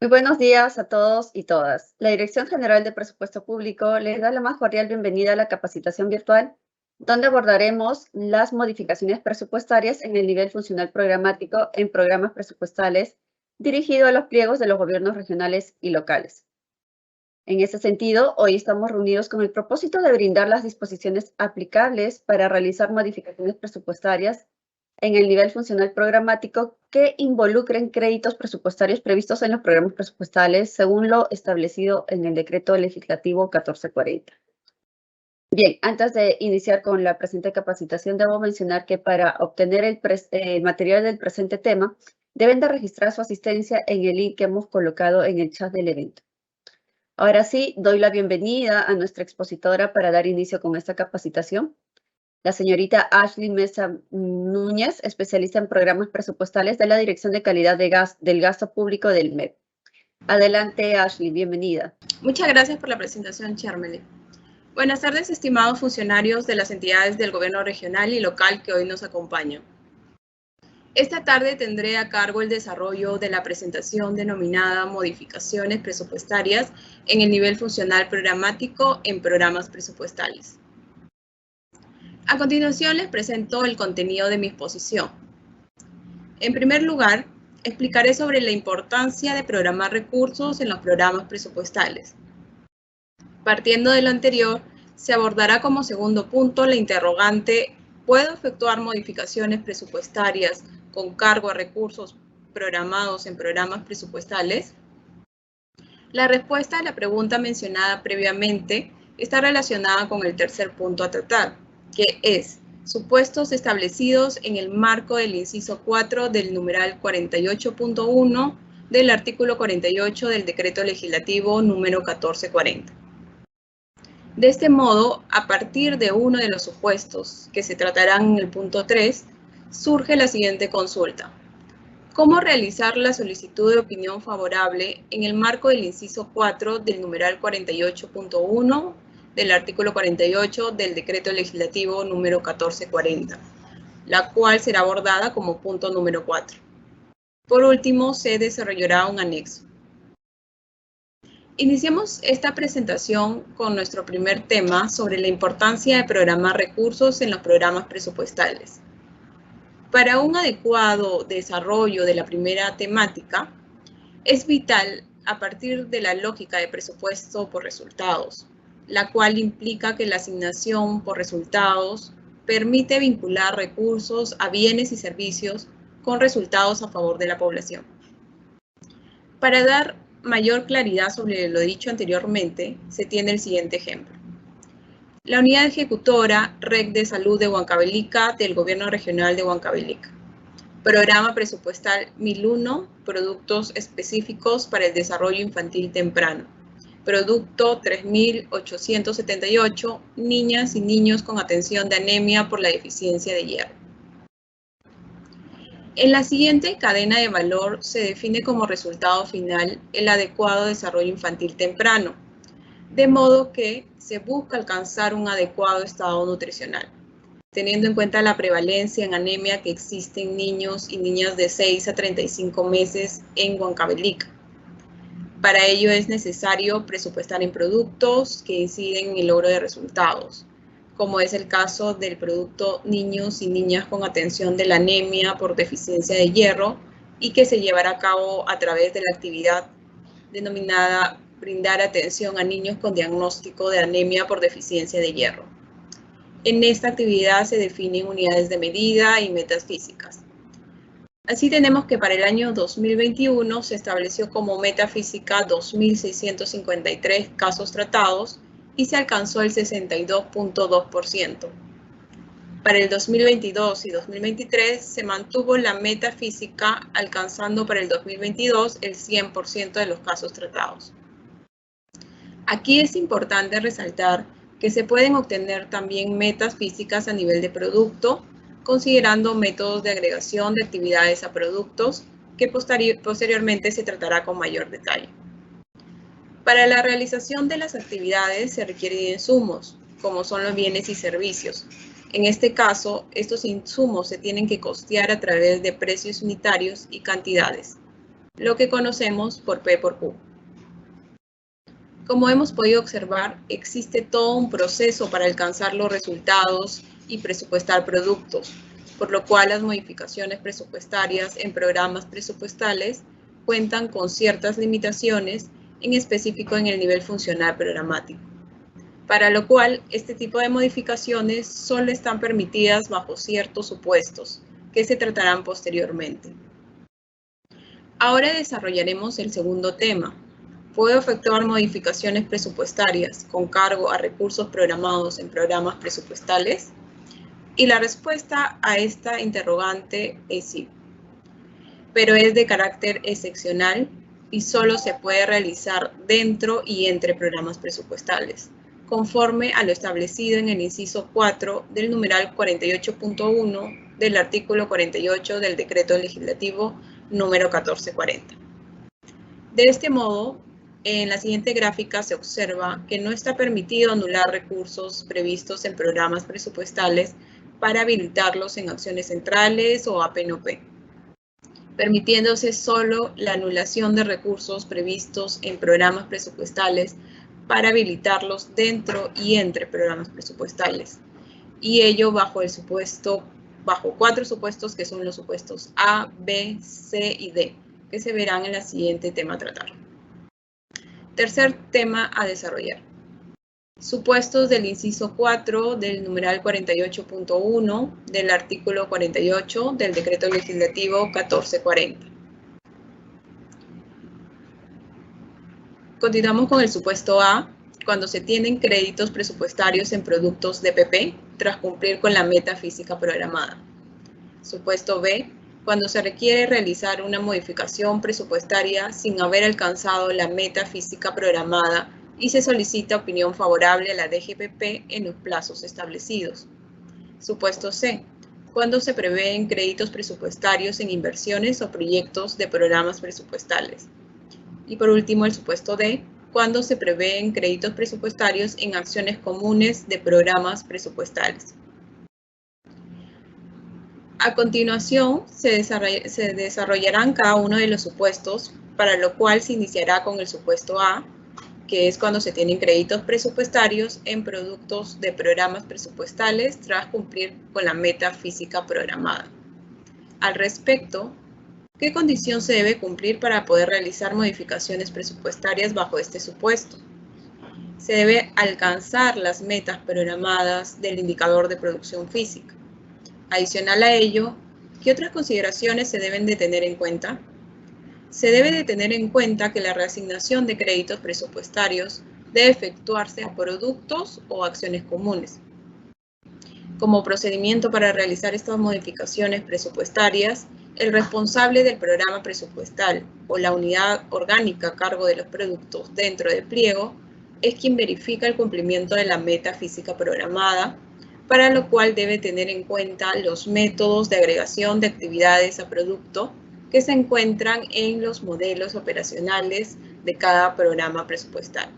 Muy buenos días a todos y todas. La Dirección General de Presupuesto Público les da la más cordial bienvenida a la capacitación virtual, donde abordaremos las modificaciones presupuestarias en el nivel funcional programático en programas presupuestales dirigido a los pliegos de los gobiernos regionales y locales. En ese sentido, hoy estamos reunidos con el propósito de brindar las disposiciones aplicables para realizar modificaciones presupuestarias en el nivel funcional programático que involucren créditos presupuestarios previstos en los programas presupuestales según lo establecido en el Decreto Legislativo 1440. Bien, antes de iniciar con la presente capacitación, debo mencionar que para obtener el material del presente tema, deben de registrar su asistencia en el link que hemos colocado en el chat del evento. Ahora sí, doy la bienvenida a nuestra expositora para dar inicio con esta capacitación, la señorita Ashley Mesa Núñez, especialista en programas presupuestales de la Dirección de Calidad del Gasto Público del MEP. Adelante, Ashley, bienvenida. Muchas gracias por la presentación, Charmely. Buenas tardes, estimados funcionarios de las entidades del gobierno regional y local que hoy nos acompañan. Esta tarde tendré a cargo el desarrollo de la presentación denominada Modificaciones presupuestarias en el nivel funcional programático en programas presupuestales. A continuación les presento el contenido de mi exposición. En primer lugar, explicaré sobre la importancia de programar recursos en los programas presupuestales. Partiendo de lo anterior, se abordará como segundo punto la interrogante ¿puedo efectuar modificaciones presupuestarias con cargo a recursos programados en programas presupuestales? La respuesta a la pregunta mencionada previamente está relacionada con el tercer punto a tratar, que es supuestos establecidos en el marco del inciso 4 del numeral 48.1 del artículo 48 del Decreto Legislativo número 1440. De este modo, a partir de uno de los supuestos que se tratarán en el punto 3, surge la siguiente consulta. ¿Cómo realizar la solicitud de opinión favorable en el marco del inciso 4 del numeral 48.1 del artículo 48 del Decreto Legislativo número 1440, la cual será abordada como punto número 4? Por último, se desarrollará un anexo. Iniciemos esta presentación con nuestro primer tema sobre la importancia de programar recursos en los programas presupuestales. Para un adecuado desarrollo de la primera temática, es vital a partir de la lógica de presupuesto por resultados, la cual implica que la asignación por resultados permite vincular recursos a bienes y servicios con resultados a favor de la población. Para dar mayor claridad sobre lo dicho anteriormente, se tiene el siguiente ejemplo. La unidad ejecutora Red de Salud de Huancavelica del Gobierno Regional de Huancavelica. Programa presupuestal 1001, productos específicos para el desarrollo infantil temprano. Producto 3878, niñas y niños con atención de anemia por la deficiencia de hierro. En la siguiente cadena de valor se define como resultado final el adecuado desarrollo infantil temprano, de modo que se busca alcanzar un adecuado estado nutricional, teniendo en cuenta la prevalencia en anemia que existe en niños y niñas de 6 a 35 meses en Huancavelica. Para ello es necesario presupuestar en productos que inciden en el logro de resultados, como es el caso del producto niños y niñas con atención de la anemia por deficiencia de hierro y que se llevará a cabo a través de la actividad denominada brindar atención a niños con diagnóstico de anemia por deficiencia de hierro. En esta actividad se definen unidades de medida y metas físicas. Así tenemos que para el año 2021 se estableció como meta física 2.653 casos tratados y se alcanzó el 62.2%. Para el 2022 y 2023 se mantuvo la meta física, alcanzando para el 2022 el 100% de los casos tratados. Aquí es importante resaltar que se pueden obtener también metas físicas a nivel de producto, considerando métodos de agregación de actividades a productos, que posteriormente se tratará con mayor detalle. Para la realización de las actividades se requieren insumos, como son los bienes y servicios. En este caso, estos insumos se tienen que costear a través de precios unitarios y cantidades. lo que conocemos por P por Q. Como hemos podido observar, existe todo un proceso para alcanzar los resultados y presupuestar productos, por lo cual las modificaciones presupuestarias en programas presupuestales cuentan con ciertas limitaciones, en específico en el nivel funcional programático, para lo cual este tipo de modificaciones solo están permitidas bajo ciertos supuestos, que se tratarán posteriormente. Ahora desarrollaremos el segundo tema. ¿Puedo efectuar modificaciones presupuestarias con cargo a recursos programados en programas presupuestales? Y la respuesta a esta interrogante es sí, pero es de carácter excepcional y solo se puede realizar dentro y entre programas presupuestales, conforme a lo establecido en el inciso 4 del numeral 48.1 del artículo 48 del Decreto Legislativo número 1440. De este modo, en la siguiente gráfica se observa que no está permitido anular recursos previstos en programas presupuestales para habilitarlos en acciones centrales o AP&OP, permitiéndose solo la anulación de recursos previstos en programas presupuestales para habilitarlos dentro y entre programas presupuestales, y ello bajo cuatro supuestos que son los supuestos A, B, C y D, que se verán en el siguiente tema a tratar. Tercer tema a desarrollar. Supuestos del inciso 4 del numeral 48.1 del artículo 48 del Decreto Legislativo 1440. Continuamos con el supuesto A, cuando se tienen créditos presupuestarios en productos de PP tras cumplir con la meta física programada. Supuesto B, cuando se requiere realizar una modificación presupuestaria sin haber alcanzado la meta física programada y se solicita opinión favorable a la DGPP en los plazos establecidos. Supuesto C, cuando se prevén créditos presupuestarios en inversiones o proyectos de programas presupuestales. Y por último, el supuesto D, cuando se prevén créditos presupuestarios en acciones comunes de programas presupuestales. A continuación, se desarrollarán cada uno de los supuestos, para lo cual se iniciará con el supuesto A, que es cuando se tienen créditos presupuestarios en productos de programas presupuestales tras cumplir con la meta física programada. Al respecto, ¿qué condición se debe cumplir para poder realizar modificaciones presupuestarias bajo este supuesto? Se debe alcanzar las metas programadas del indicador de producción física. Adicional a ello, ¿qué otras consideraciones se deben de tener en cuenta? Se debe de tener en cuenta que la reasignación de créditos presupuestarios debe efectuarse a productos o acciones comunes. Como procedimiento para realizar estas modificaciones presupuestarias, el responsable del programa presupuestal o la unidad orgánica a cargo de los productos dentro del pliego es quien verifica el cumplimiento de la meta física programada, para lo cual debe tener en cuenta los métodos de agregación de actividades a producto que se encuentran en los modelos operacionales de cada programa presupuestal.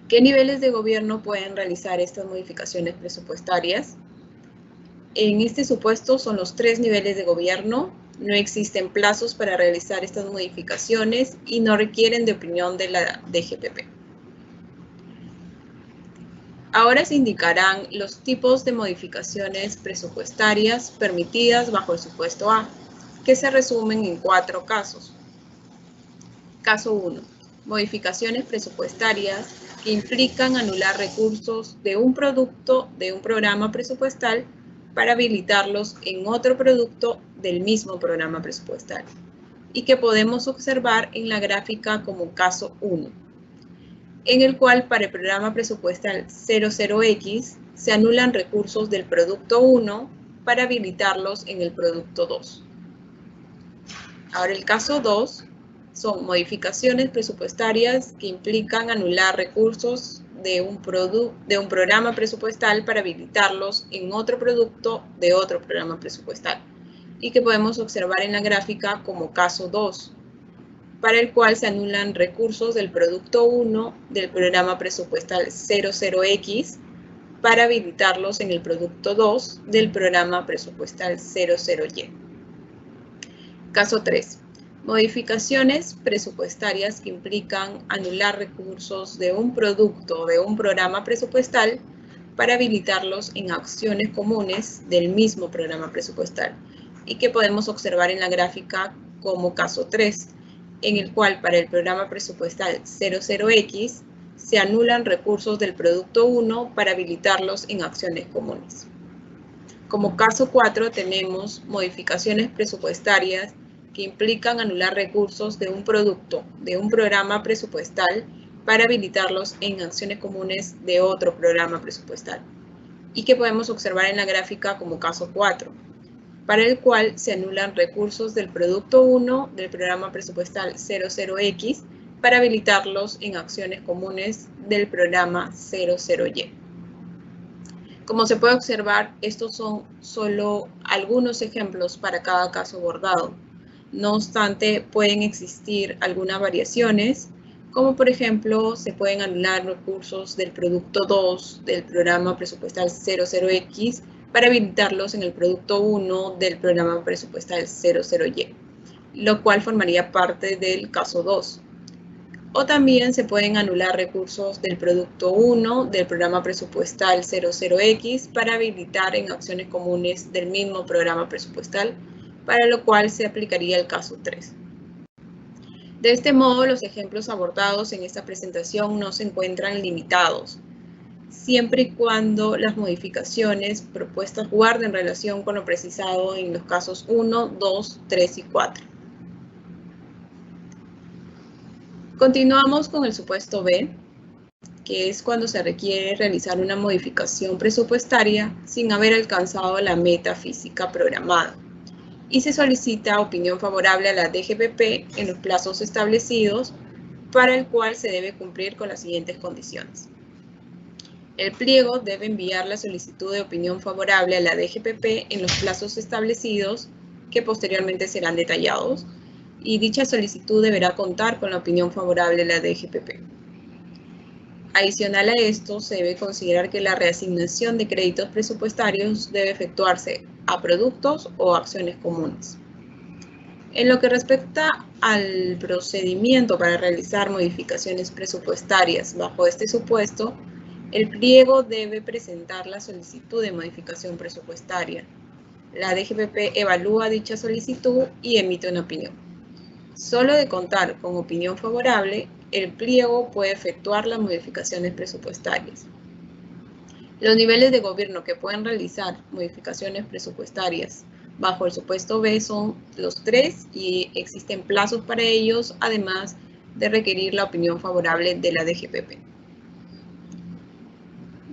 ¿Qué niveles de gobierno pueden realizar estas modificaciones presupuestarias? En este supuesto son los 3 niveles de gobierno, no existen plazos para realizar estas modificaciones y no requieren de opinión de la DGPP. Ahora se indicarán los tipos de modificaciones presupuestarias permitidas bajo el supuesto A, que se resumen en 4 casos. Caso 1. Modificaciones presupuestarias que implican anular recursos de un producto de un programa presupuestal para habilitarlos en otro producto del mismo programa presupuestal, y que podemos observar en la gráfica como caso 1, en el cual para el programa presupuestal 00X se anulan recursos del producto 1 para habilitarlos en el producto 2. Ahora el caso 2 son modificaciones presupuestarias que implican anular recursos de un programa presupuestal para habilitarlos en otro producto de otro programa presupuestal, y que podemos observar en la gráfica como caso 2, para el cual se anulan recursos del producto 1 del programa presupuestal 00X para habilitarlos en el producto 2 del programa presupuestal 00Y. Caso 3. Modificaciones presupuestarias que implican anular recursos de un producto o de un programa presupuestal para habilitarlos en acciones comunes del mismo programa presupuestal y que podemos observar en la gráfica como caso 3, en el cual para el programa presupuestal 00X se anulan recursos del producto 1 para habilitarlos en acciones comunes. Como caso 4 tenemos modificaciones presupuestarias que implican anular recursos de un producto, de un programa presupuestal para habilitarlos en acciones comunes de otro programa presupuestal y que podemos observar en la gráfica como caso 4, para el cual se anulan recursos del producto 1 del programa presupuestal 00X para habilitarlos en acciones comunes del programa 00Y. Como se puede observar, estos son solo algunos ejemplos para cada caso abordado. No obstante, pueden existir algunas variaciones, como por ejemplo, se pueden anular recursos del producto 2 del programa presupuestal 00X para habilitarlos en el producto 1 del programa presupuestal 00Y, lo cual formaría parte del caso 2. O también se pueden anular recursos del producto 1 del programa presupuestal 00X para habilitar en acciones comunes del mismo programa presupuestal, para lo cual se aplicaría el caso 3. De este modo, los ejemplos abordados en esta presentación no se encuentran limitados, siempre y cuando las modificaciones propuestas guarden relación con lo precisado en los casos 1, 2, 3 y 4. Continuamos con el supuesto B, que es cuando se requiere realizar una modificación presupuestaria sin haber alcanzado la meta física programada y se solicita opinión favorable a la DGPP en los plazos establecidos, para el cual se debe cumplir con las siguientes condiciones. El pliego debe enviar la solicitud de opinión favorable a la DGPP en los plazos establecidos, que posteriormente serán detallados, y dicha solicitud deberá contar con la opinión favorable de la DGPP. Adicional a esto, se debe considerar que la reasignación de créditos presupuestarios debe efectuarse a productos o acciones comunes. En lo que respecta al procedimiento para realizar modificaciones presupuestarias bajo este supuesto, el pliego debe presentar la solicitud de modificación presupuestaria. La DGPP evalúa dicha solicitud y emite una opinión. Solo de contar con opinión favorable, el pliego puede efectuar las modificaciones presupuestarias. Los niveles de gobierno que pueden realizar modificaciones presupuestarias bajo el supuesto B son los 3 y existen plazos para ellos, además de requerir la opinión favorable de la DGPP.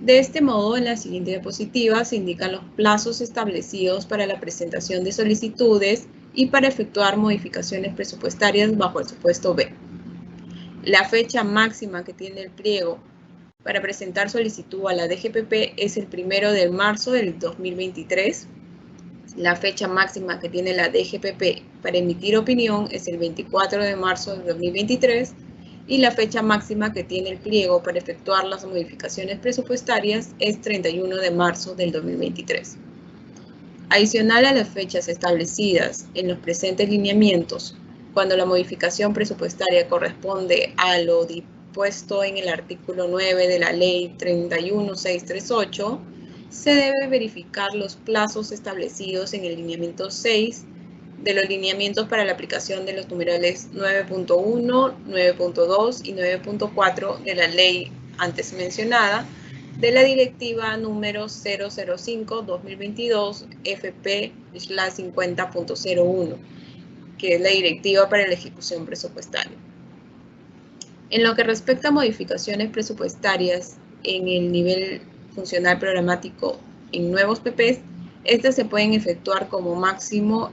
De este modo, en la siguiente diapositiva se indican los plazos establecidos para la presentación de solicitudes y para efectuar modificaciones presupuestarias bajo el supuesto B. La fecha máxima que tiene el pliego para presentar solicitud a la DGPP es el 1 de marzo del 2023. La fecha máxima que tiene la DGPP para emitir opinión es el 24 de marzo del 2023 y la fecha máxima que tiene el pliego para efectuar las modificaciones presupuestarias es 31 de marzo del 2023. Adicional a las fechas establecidas en los presentes lineamientos, cuando la modificación presupuestaria corresponde a lo dispuesto en el artículo 9 de la Ley 31638, se debe verificar los plazos establecidos en el lineamiento 6 de los lineamientos para la aplicación de los numerales 9.1, 9.2 y 9.4 de la ley antes mencionada, de la directiva número 005-2022 FP/50.01, que es la directiva para la ejecución presupuestaria. En lo que respecta a modificaciones presupuestarias en el nivel funcional programático en nuevos PPs, estas se pueden efectuar como máximo.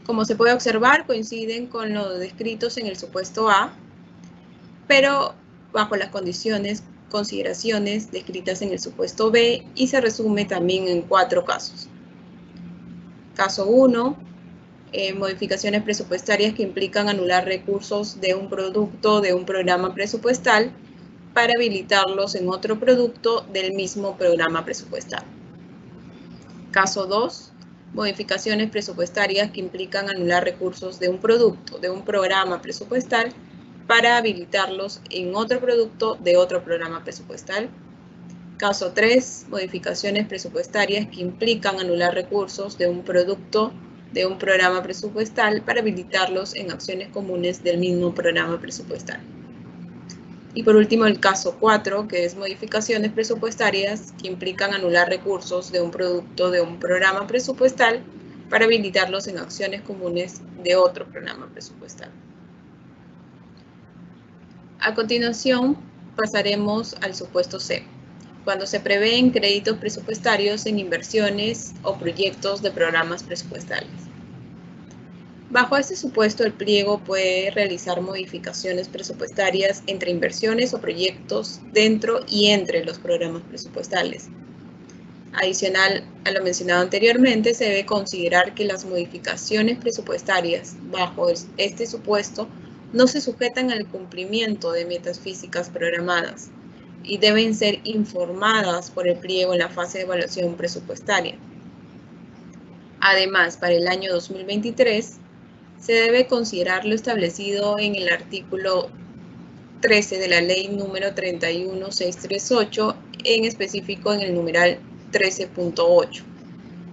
Como se puede observar, coinciden con los descritos en el supuesto A, pero bajo las consideraciones descritas en el supuesto B y se resume también en 4 casos. Caso 1, modificaciones presupuestarias que implican anular recursos de un producto de un programa presupuestal para habilitarlos en otro producto del mismo programa presupuestal. Caso 2, modificaciones presupuestarias que implican anular recursos de un producto, de un programa presupuestal, para habilitarlos en otro producto de otro programa presupuestal. Caso 3, modificaciones presupuestarias que implican anular recursos de un producto de un programa presupuestal para habilitarlos en acciones comunes del mismo programa presupuestal. Y por último, el caso 4, que es modificaciones presupuestarias que implican anular recursos de un producto de un programa presupuestal para habilitarlos en acciones comunes de otro programa presupuestal. A continuación, pasaremos al supuesto C, cuando se prevén créditos presupuestarios en inversiones o proyectos de programas presupuestales. Bajo este supuesto, el pliego puede realizar modificaciones presupuestarias entre inversiones o proyectos dentro y entre los programas presupuestales. Adicional a lo mencionado anteriormente, se debe considerar que las modificaciones presupuestarias bajo este supuesto no se sujetan al cumplimiento de metas físicas programadas y deben ser informadas por el pliego en la fase de evaluación presupuestaria. Además, para el año 2023, se debe considerar lo establecido en el artículo 13 de la ley número 31638, en específico en el numeral 13.8.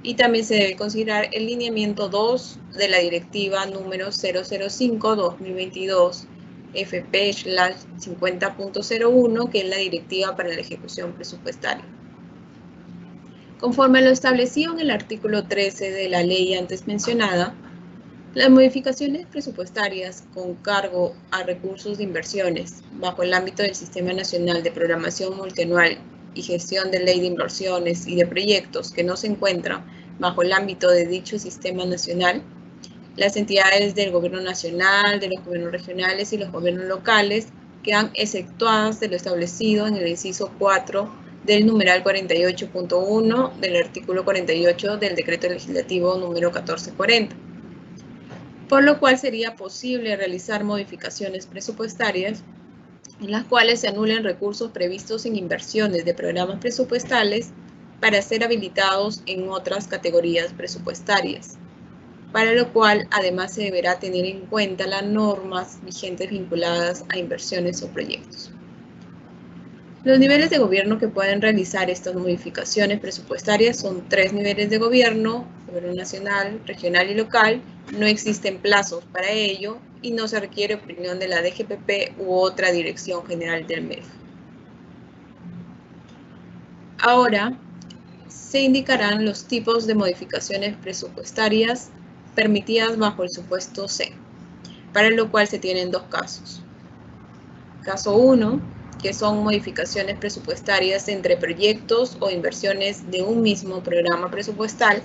Y también se debe considerar el lineamiento 2 de la directiva número 005-2022 FP/50.01, que es la directiva para la ejecución presupuestaria. Conforme a lo establecido en el artículo 13 de la ley antes mencionada, las modificaciones presupuestarias con cargo a recursos de inversiones bajo el ámbito del Sistema Nacional de Programación Multianual y Gestión de Ley de Inversiones y de Proyectos que no se encuentran bajo el ámbito de dicho Sistema Nacional, las entidades del Gobierno Nacional, de los gobiernos regionales y los gobiernos locales quedan exceptuadas de lo establecido en el inciso 4 del numeral 48.1 del artículo 48 del Decreto Legislativo número 1440. Por lo cual sería posible realizar modificaciones presupuestarias en las cuales se anulen recursos previstos en inversiones de programas presupuestales para ser habilitados en otras categorías presupuestarias, para lo cual además se deberá tener en cuenta las normas vigentes vinculadas a inversiones o proyectos. Los niveles de gobierno que pueden realizar estas modificaciones presupuestarias son 3 niveles de gobierno nacional, regional y local. No existen plazos para ello y no se requiere opinión de la DGPP u otra dirección general del MEF. Ahora se indicarán los tipos de modificaciones presupuestarias permitidas bajo el supuesto C, para lo cual se tienen dos casos. Caso 1, que son modificaciones presupuestarias entre proyectos o inversiones de un mismo programa presupuestal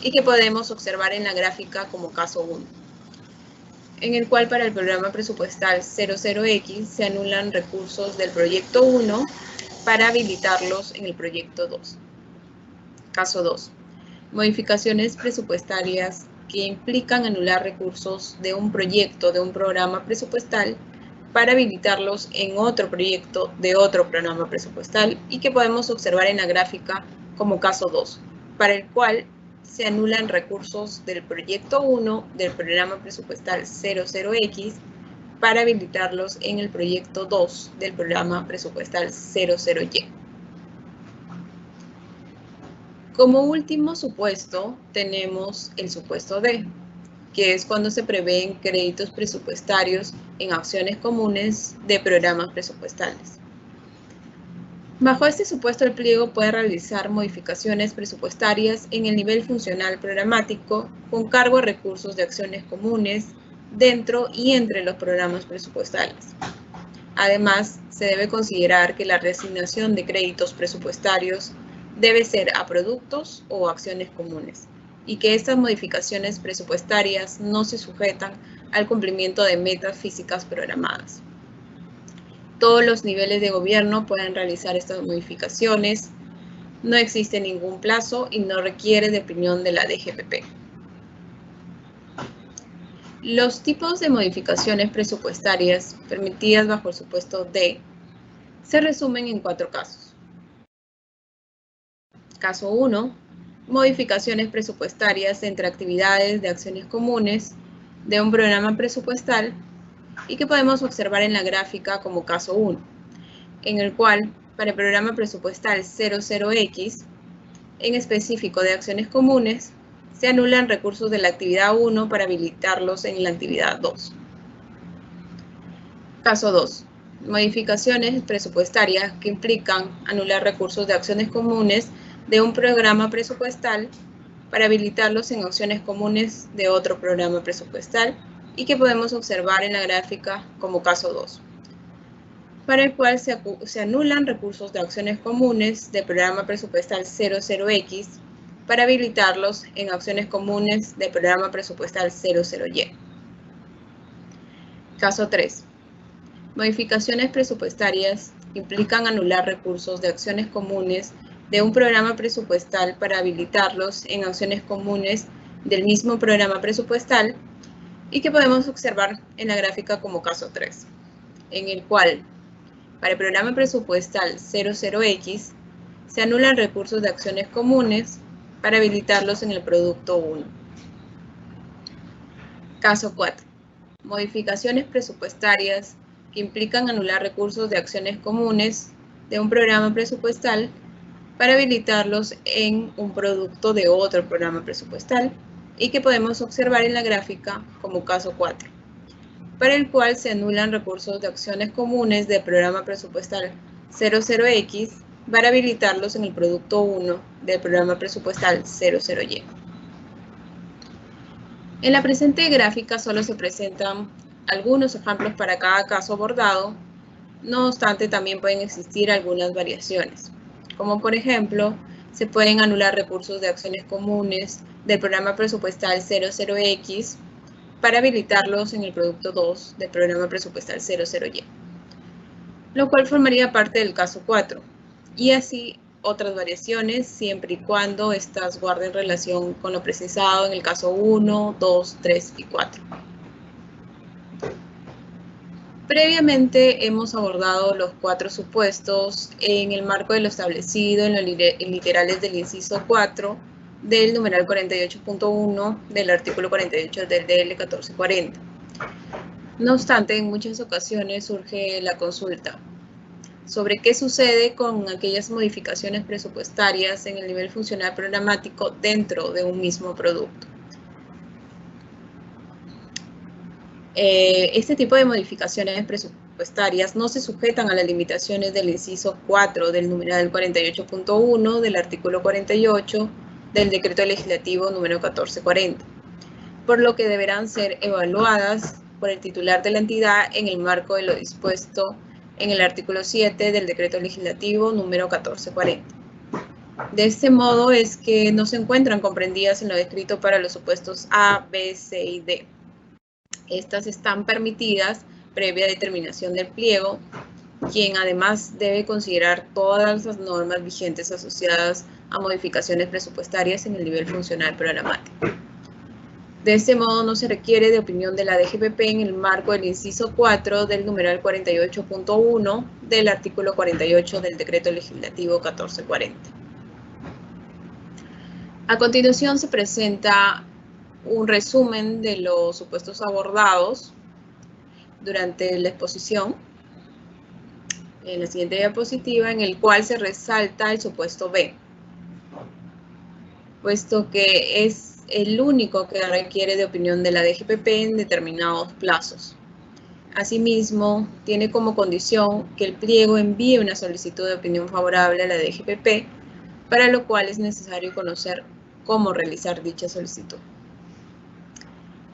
y que podemos observar en la gráfica como caso 1, en el cual para el programa presupuestal 00X se anulan recursos del proyecto 1 para habilitarlos en el proyecto 2. Caso 2, modificaciones presupuestarias que implican anular recursos de un proyecto de un programa presupuestal para habilitarlos en otro proyecto de otro programa presupuestal y que podemos observar en la gráfica como caso 2, para el cual se anulan recursos del proyecto 1 del programa presupuestal 00X para habilitarlos en el proyecto 2 del programa presupuestal 00Y. Como último supuesto tenemos el supuesto D, que es cuando se prevén créditos presupuestarios en acciones comunes de programas presupuestales. Bajo este supuesto, el pliego puede realizar modificaciones presupuestarias en el nivel funcional programático con cargo a recursos de acciones comunes dentro y entre los programas presupuestales. Además, se debe considerar que la reasignación de créditos presupuestarios debe ser a productos o acciones comunes, y que estas modificaciones presupuestarias no se sujetan al cumplimiento de metas físicas programadas. Todos los niveles de gobierno pueden realizar estas modificaciones, no existe ningún plazo y no requiere de opinión de la DGPP. Los tipos de modificaciones presupuestarias permitidas bajo el supuesto D se resumen en 4 casos. Caso 1, modificaciones presupuestarias entre actividades de acciones comunes de un programa presupuestal y que podemos observar en la gráfica como caso 1, en el cual, para el programa presupuestal 00X, en específico de acciones comunes, se anulan recursos de la actividad 1 para habilitarlos en la actividad 2. Caso 2. Modificaciones presupuestarias que implican anular recursos de acciones comunes de un programa presupuestal para habilitarlos en acciones comunes de otro programa presupuestal y que podemos observar en la gráfica como caso 2, para el cual se anulan recursos de acciones comunes del programa presupuestal 00X para habilitarlos en acciones comunes del programa presupuestal 00Y. Caso 3. Modificaciones presupuestarias implican anular recursos de acciones comunes de un programa presupuestal para habilitarlos en acciones comunes del mismo programa presupuestal y que podemos observar en la gráfica como caso 3, en el cual, para el programa presupuestal 00X, se anulan recursos de acciones comunes para habilitarlos en el producto 1. Caso 4. Modificaciones presupuestarias que implican anular recursos de acciones comunes de un programa presupuestal para habilitarlos en un producto de otro programa presupuestal y que podemos observar en la gráfica como caso 4, para el cual se anulan recursos de acciones comunes del programa presupuestal 00X para habilitarlos en el producto 1 del programa presupuestal 00Y. En la presente gráfica solo se presentan algunos ejemplos para cada caso abordado, no obstante también pueden existir algunas variaciones, como por ejemplo, se pueden anular recursos de acciones comunes del programa presupuestal 00X para habilitarlos en el producto 2 del programa presupuestal 00Y, lo cual formaría parte del caso 4, y así otras variaciones siempre y cuando estas guarden relación con lo precisado en el caso 1, 2, 3 y 4. Previamente hemos abordado los 4 supuestos en el marco de lo establecido en los literales del inciso 4 del numeral 48.1 del artículo 48 del DL 1440. No obstante, en muchas ocasiones surge la consulta sobre qué sucede con aquellas modificaciones presupuestarias en el nivel funcional programático dentro de un mismo producto. Este tipo de modificaciones presupuestarias no se sujetan a las limitaciones del inciso 4 del numeral 48.1 del artículo 48 del decreto legislativo número 1440, por lo que deberán ser evaluadas por el titular de la entidad en el marco de lo dispuesto en el artículo 7 del decreto legislativo número 1440. De este modo es que no se encuentran comprendidas en lo descrito para los supuestos A, B, C y D. Estas están permitidas previa determinación del pliego, quien además debe considerar todas las normas vigentes asociadas a modificaciones presupuestarias en el nivel funcional programático. De este modo, no se requiere de opinión de la DGPP en el marco del inciso 4 del numeral 48.1 del artículo 48 del decreto legislativo 1440. A continuación se presenta un resumen de los supuestos abordados durante la exposición en la siguiente diapositiva, en el cual se resalta el supuesto B, puesto que es el único que requiere de opinión de la DGPP en determinados plazos. Asimismo, tiene como condición que el pliego envíe una solicitud de opinión favorable a la DGPP, para lo cual es necesario conocer cómo realizar dicha solicitud.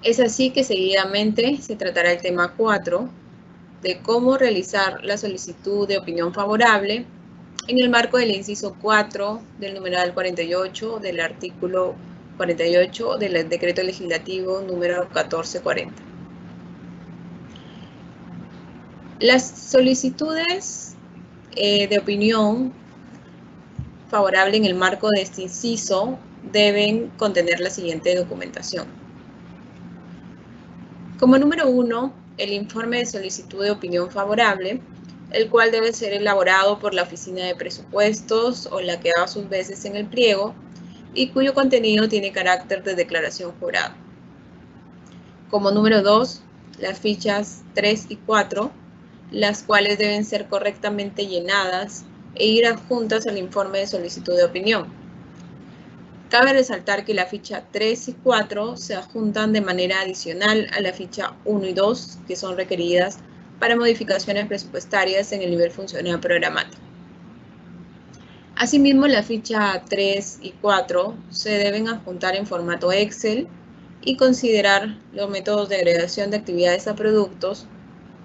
Es así que seguidamente se tratará el tema 4, de cómo realizar la solicitud de opinión favorable en el marco del inciso 4 del numeral 48 del artículo 48 del decreto legislativo número 1440. Las solicitudes de opinión favorable en el marco de este inciso deben contener la siguiente documentación. Como número 1, el informe de solicitud de opinión favorable, el cual debe ser elaborado por la Oficina de Presupuestos o la que a sus veces en el pliego, y cuyo contenido tiene carácter de declaración jurada. Como número 2, las fichas 3 y 4, las cuales deben ser correctamente llenadas e ir adjuntas al informe de solicitud de opinión. Cabe resaltar que la ficha 3 y 4 se adjuntan de manera adicional a la ficha 1 y 2, que son requeridas para modificaciones presupuestarias en el nivel funcional programático. Asimismo, la ficha 3 y 4 se deben adjuntar en formato Excel y considerar los métodos de agregación de actividades a productos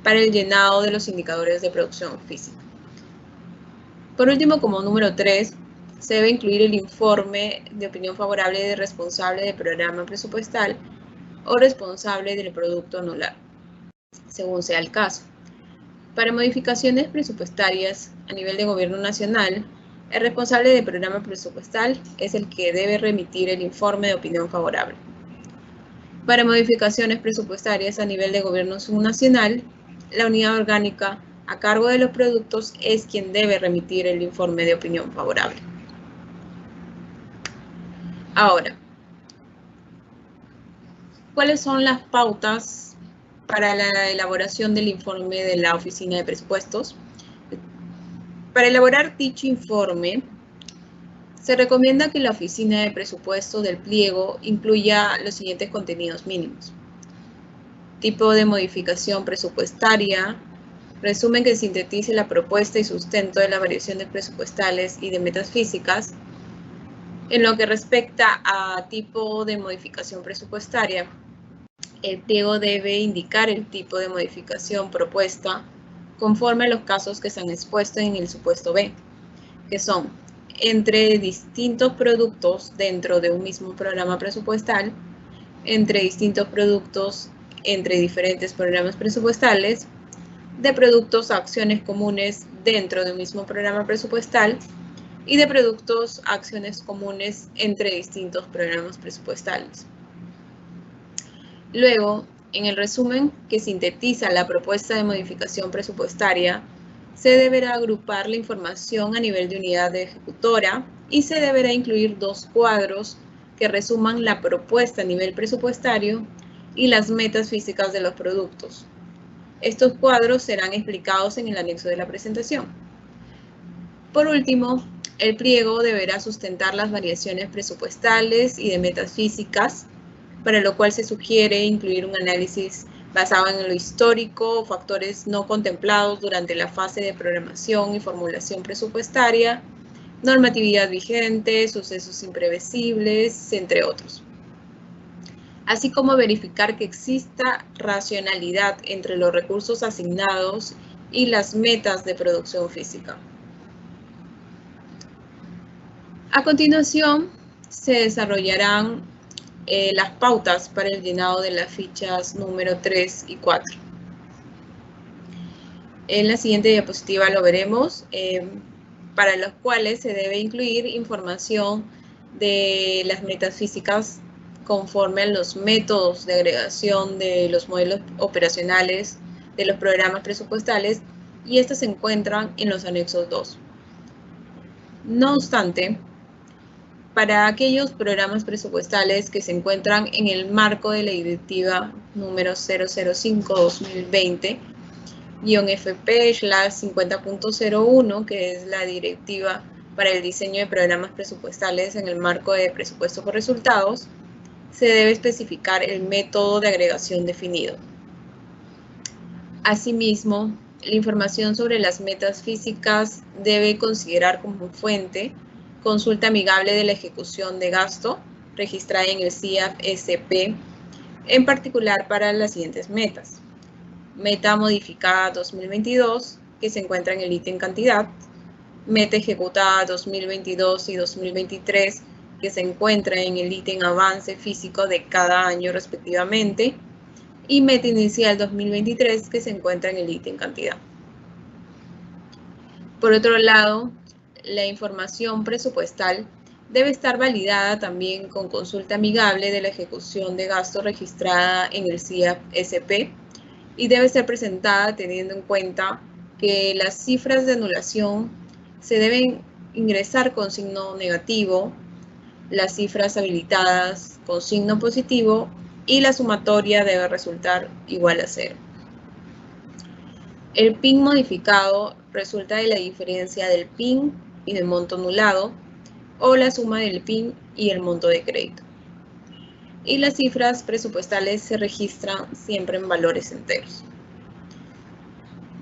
para el llenado de los indicadores de producción física. Por último, como número 3, se debe incluir el informe de opinión favorable del responsable del programa presupuestal o responsable del producto anular, según sea el caso. Para modificaciones presupuestarias a nivel de gobierno nacional, el responsable del programa presupuestal es el que debe remitir el informe de opinión favorable. Para modificaciones presupuestarias a nivel de gobierno subnacional, la unidad orgánica a cargo de los productos es quien debe remitir el informe de opinión favorable. Ahora, ¿cuáles son las pautas para la elaboración del informe de la Oficina de Presupuestos? Para elaborar dicho informe, se recomienda que la Oficina de Presupuestos del pliego incluya los siguientes contenidos mínimos: tipo de modificación presupuestaria, resumen que sintetice la propuesta y sustento de las variaciones presupuestales y de metas físicas. En lo que respecta a tipo de modificación presupuestaria, el pliego debe indicar el tipo de modificación propuesta conforme a los casos que se han expuesto en el supuesto B, que son entre distintos productos dentro de un mismo programa presupuestal, entre distintos productos entre diferentes programas presupuestales, de productos a acciones comunes dentro de un mismo programa presupuestal y de productos a acciones comunes entre distintos programas presupuestales. Luego, en el resumen que sintetiza la propuesta de modificación presupuestaria, se deberá agrupar la información a nivel de unidad de ejecutora y se deberá incluir 2 cuadros que resuman la propuesta a nivel presupuestario y las metas físicas de los productos. Estos cuadros serán explicados en el anexo de la presentación. Por último, el pliego deberá sustentar las variaciones presupuestales y de metas físicas, para lo cual se sugiere incluir un análisis basado en lo histórico o factores no contemplados durante la fase de programación y formulación presupuestaria, normatividad vigente, sucesos imprevisibles, entre otros. Así como verificar que exista racionalidad entre los recursos asignados y las metas de producción física. A continuación, se desarrollarán las pautas para el llenado de las fichas número 3 y 4. En la siguiente diapositiva lo veremos, para los cuales se debe incluir información de las metas físicas conforme a los métodos de agregación de los modelos operacionales de los programas presupuestales, y estas se encuentran en los anexos 2. No obstante, para aquellos programas presupuestales que se encuentran en el marco de la directiva número 005-2020-FP/50.01, que es la directiva para el diseño de programas presupuestales en el marco de presupuesto por resultados, se debe especificar el método de agregación definido. Asimismo, la información sobre las metas físicas debe considerar como fuente consulta amigable de la ejecución de gasto registrada en el CIAF-SP, en particular para las siguientes metas: meta modificada 2022, que se encuentra en el ítem cantidad; meta ejecutada 2022 y 2023, que se encuentra en el ítem avance físico de cada año respectivamente; y meta inicial 2023, que se encuentra en el ítem cantidad. Por otro lado, la información presupuestal debe estar validada también con consulta amigable de la ejecución de gasto registrada en el CIAF-SP y debe ser presentada teniendo en cuenta que las cifras de anulación se deben ingresar con signo negativo, las cifras habilitadas con signo positivo y la sumatoria debe resultar igual a 0. El PIN modificado resulta de la diferencia del PIN y del monto anulado, o la suma del PIN y el monto de crédito. Y las cifras presupuestales se registran siempre en valores enteros.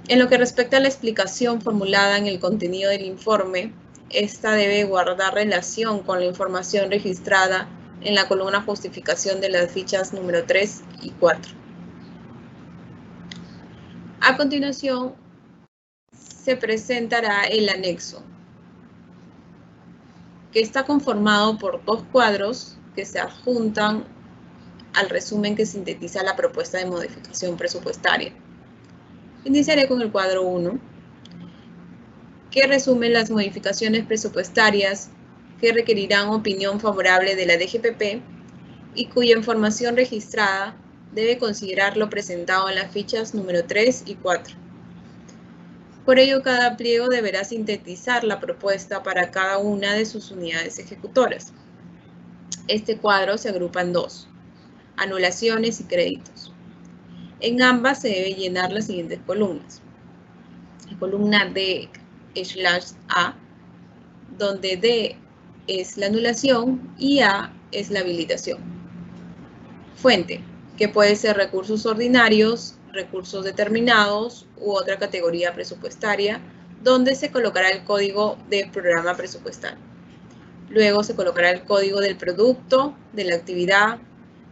En lo que respecta a la explicación formulada en el contenido del informe, esta debe guardar relación con la información registrada en la columna justificación de las fichas número 3 y 4. A continuación, se presentará el anexo, que está conformado por 2 cuadros que se adjuntan al resumen que sintetiza la propuesta de modificación presupuestaria. Iniciaré con el cuadro 1, que resume las modificaciones presupuestarias que requerirán opinión favorable de la DGPP y cuya información registrada debe considerar lo presentado en las fichas número 3 y 4. Por ello, cada pliego deberá sintetizar la propuesta para cada una de sus unidades ejecutoras. Este cuadro se agrupa en 2, anulaciones y créditos. En ambas se debe llenar las siguientes columnas. La columna D/A, donde D es la anulación y A es la habilitación. Fuente, que puede ser recursos ordinarios, recursos determinados u otra categoría presupuestaria, donde se colocará el código de programa presupuestal. Luego se colocará el código del producto, de la actividad,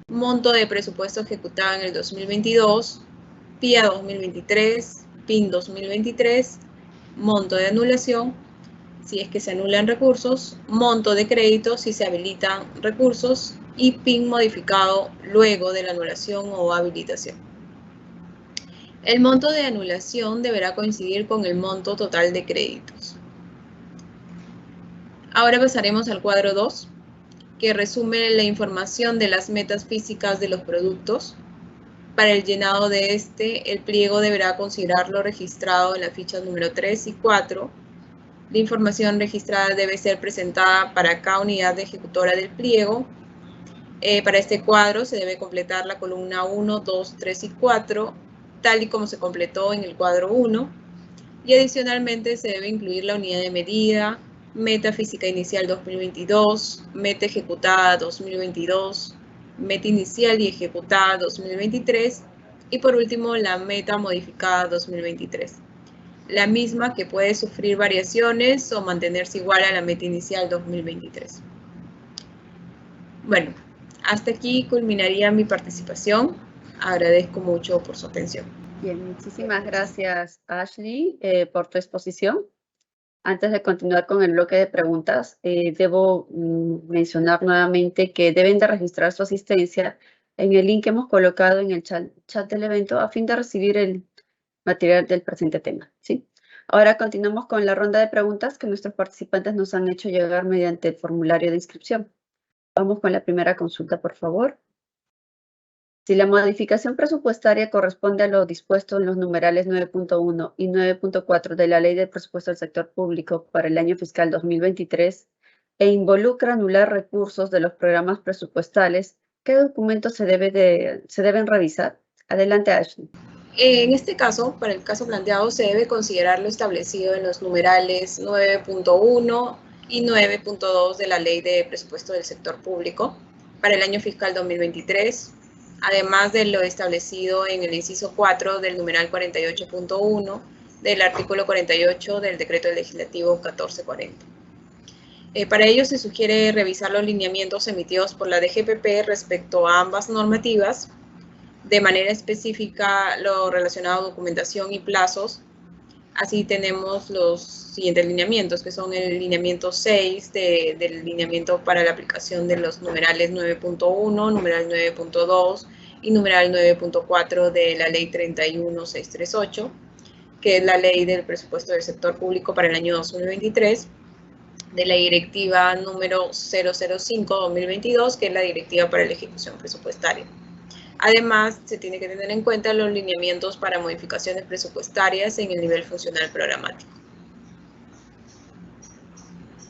monto de presupuesto ejecutado en el 2022, PIA 2023, PIN 2023, monto de anulación, si es que se anulan recursos, monto de crédito si se habilitan recursos y PIN modificado luego de la anulación o habilitación. El monto de anulación deberá coincidir con el monto total de créditos. Ahora pasaremos al cuadro 2, que resume la información de las metas físicas de los productos. Para el llenado de este, el pliego deberá considerar lo registrado en la ficha número 3 y 4. La información registrada debe ser presentada para cada unidad ejecutora del pliego. Para este cuadro se debe completar la columna 1, 2, 3 y 4, tal y como se completó en el cuadro 1. Y adicionalmente se debe incluir la unidad de medida, meta física inicial 2022, meta ejecutada 2022, meta inicial y ejecutada 2023 y por último la meta modificada 2023. La misma que puede sufrir variaciones o mantenerse igual a la meta inicial 2023. Bueno, hasta aquí culminaría mi participación. Agradezco mucho por su atención. Bien, muchísimas gracias, Ashley, por tu exposición. Antes de continuar con el bloque de preguntas, debo mencionar nuevamente que deben de registrar su asistencia en el link que hemos colocado en el chat del evento a fin de recibir el material del presente tema, ¿sí? Ahora continuamos con la ronda de preguntas que nuestros participantes nos han hecho llegar mediante el formulario de inscripción. Vamos con la primera consulta, por favor. Si la modificación presupuestaria corresponde a lo dispuesto en los numerales 9.1 y 9.4 de la Ley de Presupuesto del Sector Público para el año fiscal 2023 e involucra anular recursos de los programas presupuestales, ¿qué documentos se deben revisar? Adelante, Ashley. En este caso, para el caso planteado, se debe considerar lo establecido en los numerales 9.1 y 9.2 de la Ley de Presupuesto del Sector Público para el año fiscal 2023, además de lo establecido en el inciso 4 del numeral 48.1 del artículo 48 del Decreto Legislativo 1440. Para ello se sugiere revisar los lineamientos emitidos por la DGPP respecto a ambas normativas, de manera específica lo relacionado a documentación y plazos. Así tenemos los siguientes lineamientos, que son el lineamiento 6 del lineamiento para la aplicación de los numerales 9.1, numeral 9.2 y numeral 9.4 de la Ley 31638, que es la Ley del Presupuesto del Sector Público para el año 2023, de la Directiva número 005-2022, que es la Directiva para la Ejecución Presupuestaria. Además, se tiene que tener en cuenta los lineamientos para modificaciones presupuestarias en el nivel funcional programático.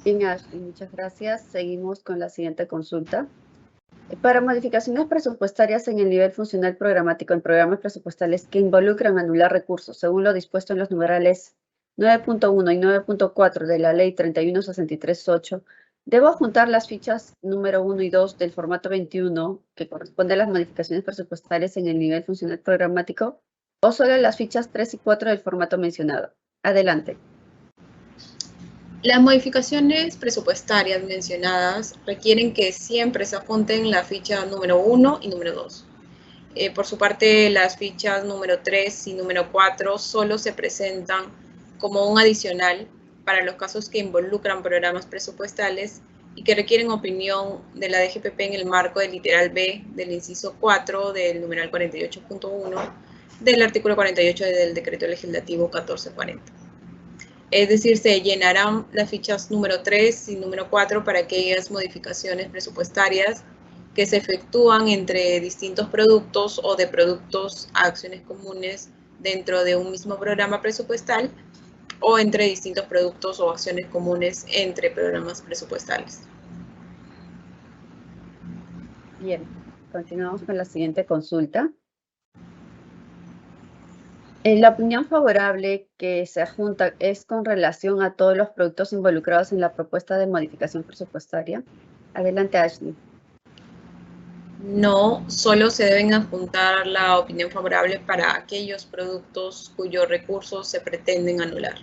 Bien, Ashley, muchas gracias. Seguimos con la siguiente consulta. Para modificaciones presupuestarias en el nivel funcional programático en programas presupuestales que involucran anular recursos, según lo dispuesto en los numerales 9.1 y 9.4 de la Ley 3163.8, ¿debo juntar las fichas número 1 y 2 del formato 21, que corresponde a las modificaciones presupuestarias en el nivel funcional programático, o solo las fichas 3 y 4 del formato mencionado? Adelante. Las modificaciones presupuestarias mencionadas requieren que siempre se adjunten la ficha número 1 y número 2. Por su parte, las fichas número 3 y número 4 solo se presentan como un adicional para los casos que involucran programas presupuestales y que requieren opinión de la DGPP en el marco del literal B del inciso 4 del numeral 48.1 del artículo 48 del decreto legislativo 1440. Es decir, se llenarán las fichas número 3 y número 4 para aquellas modificaciones presupuestarias que se efectúan entre distintos productos o de productos a acciones comunes dentro de un mismo programa presupuestal o entre distintos productos o acciones comunes entre programas presupuestales. Bien, continuamos con la siguiente consulta. La opinión favorable que se adjunta es con relación a todos los productos involucrados en la propuesta de modificación presupuestaria. Adelante, Ashley. No, solo se deben adjuntar la opinión favorable para aquellos productos cuyos recursos se pretenden anular.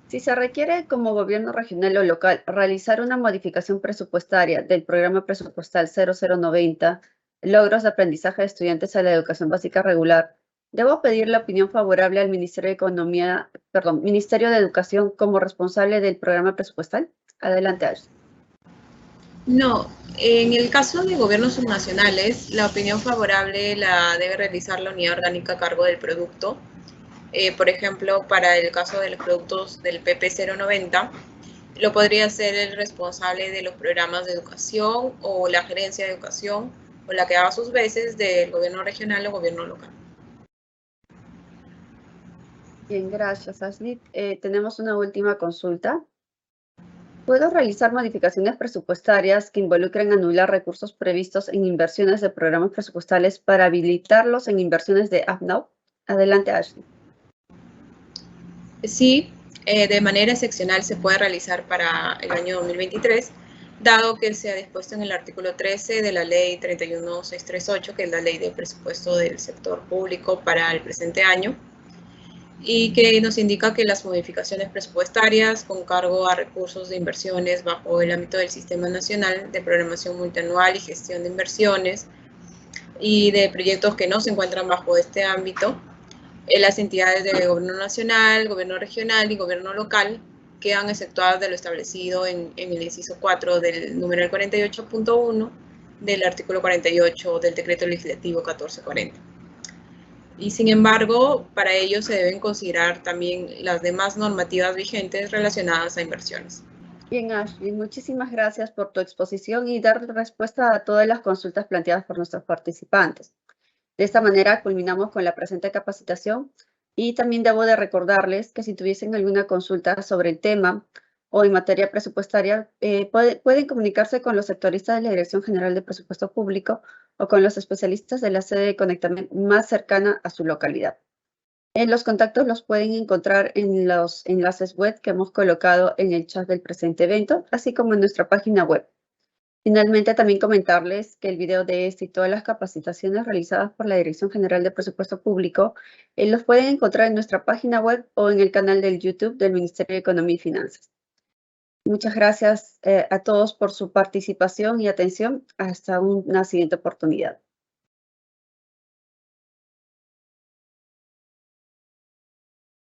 Si se requiere como gobierno regional o local realizar una modificación presupuestaria del programa presupuestal 0090, logros de aprendizaje de estudiantes a la educación básica regular, ¿debo pedir la opinión favorable al Ministerio de Economía, Ministerio de Educación como responsable del programa presupuestal? Adelante, Ashley. No, en el caso de gobiernos subnacionales, la opinión favorable la debe realizar la unidad orgánica a cargo del producto. Por ejemplo, para el caso de los productos del PP 090, lo podría ser el responsable de los programas de educación o la gerencia de educación o la que haga sus veces del gobierno regional o gobierno local. Bien, gracias, Ashley. Tenemos una última consulta. ¿Puedo realizar modificaciones presupuestarias que involucren anular recursos previstos en inversiones de programas presupuestales para habilitarlos en inversiones de AppNow? Adelante, Ashley. Sí, de manera excepcional se puede realizar para el año 2023, dado que se ha dispuesto en el artículo 13 de la ley 31638, que es la ley de presupuesto del sector público para el presente año, y que nos indica que las modificaciones presupuestarias con cargo a recursos de inversiones bajo el ámbito del Sistema Nacional de Programación Multianual y Gestión de Inversiones y de proyectos que no se encuentran bajo este ámbito, las entidades de gobierno nacional, gobierno regional y gobierno local quedan exceptuadas de lo establecido en el inciso 4 del numeral 48.1 del artículo 48 del decreto legislativo 1440. Y sin embargo, para ello se deben considerar también las demás normativas vigentes relacionadas a inversiones. Bien, Ashley, muchísimas gracias por tu exposición y dar respuesta a todas las consultas planteadas por nuestros participantes. De esta manera culminamos con la presente capacitación y también debo de recordarles que si tuviesen alguna consulta sobre el tema o en materia presupuestaria, pueden comunicarse con los sectoristas de la Dirección General de Presupuesto Público o con los especialistas de la sede de Conectamet más cercana a su localidad. Los contactos los pueden encontrar en los enlaces web que hemos colocado en el chat del presente evento, así como en nuestra página web. Finalmente, también comentarles que el video de este y todas las capacitaciones realizadas por la Dirección General de Presupuesto Público los pueden encontrar en nuestra página web o en el canal del YouTube del Ministerio de Economía y Finanzas. Muchas gracias a todos por su participación y atención. Hasta una siguiente oportunidad.